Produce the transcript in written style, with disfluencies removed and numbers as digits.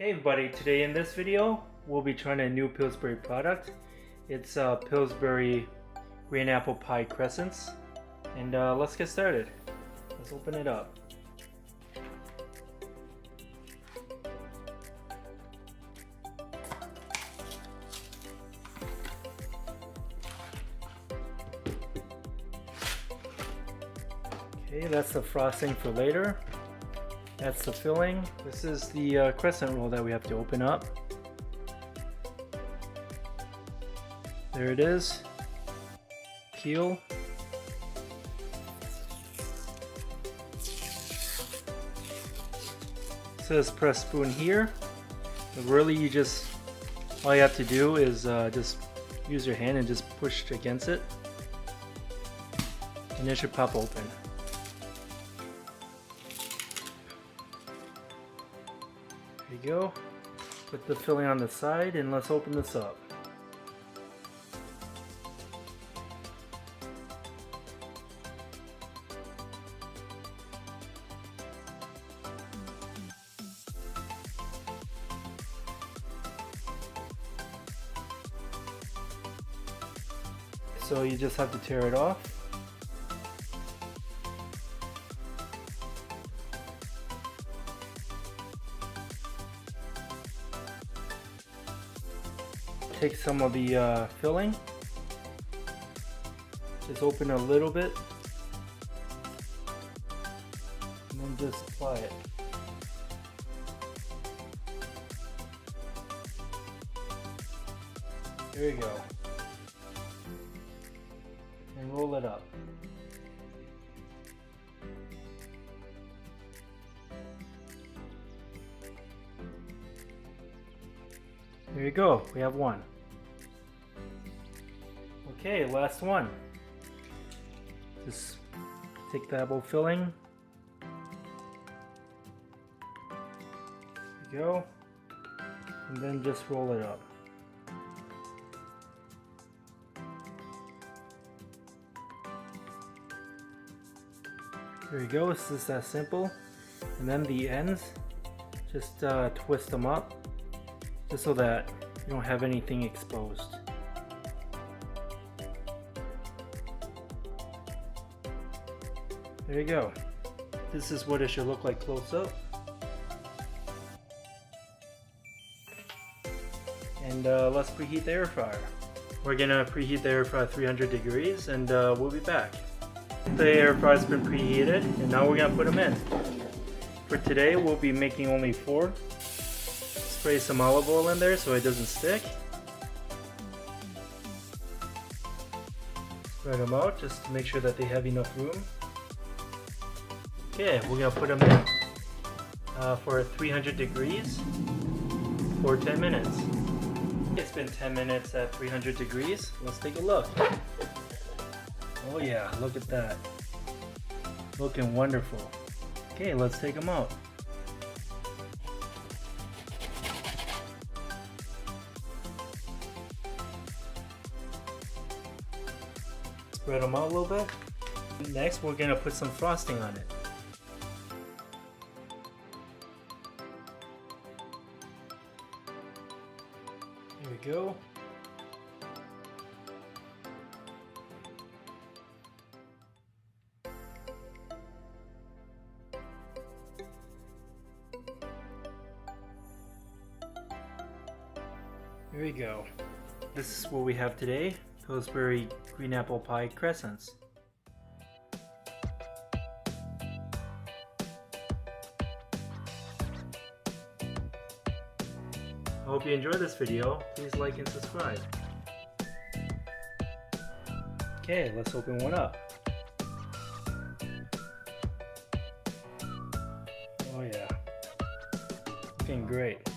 Hey everybody, today in this video we'll be trying a new Pillsbury product. It's Pillsbury Green Apple Pie Crescents, and let's get started. Let's open it up. Okay, that's the frosting for later. That's the filling. This is the crescent roll that we have to open up. There it is. Peel. It says press spoon here. But really all you have to do is just use your hand and just push against it. And it should pop open. There you go. Put the filling on the side and let's open this up. So you just have to tear it off. Take some of the filling, just open a little bit, and then just apply it. There you go. And roll it up. There you go, we have one. Okay, last one. Just take the apple filling. There you go. And then just roll it up. There you go, it's just that simple. And then the ends, just twist them up, just so that you don't have anything exposed. There you go. This is what it should look like close up. And let's preheat the air fryer. We're gonna preheat the air fryer at 300 degrees and we'll be back. The air fryer's been preheated and now we're gonna put them in. For today we'll be making only 4. Spray some olive oil in there so it doesn't stick. Spread them out just to make sure that they have enough room. Okay, we're gonna put them in for 300 degrees for 10 minutes. It's been 10 minutes at 300 degrees. Let's take a look. Oh yeah, look at that. Looking wonderful. Okay, let's take them out. Spread them out a little bit. Next, we're gonna put some frosting on it. There we go. There we go. This is what we have today. Pillsbury Green Apple Pie Crescents. I hope you enjoyed this video. Please like and subscribe. Okay, let's open one up. Oh yeah. Looking great.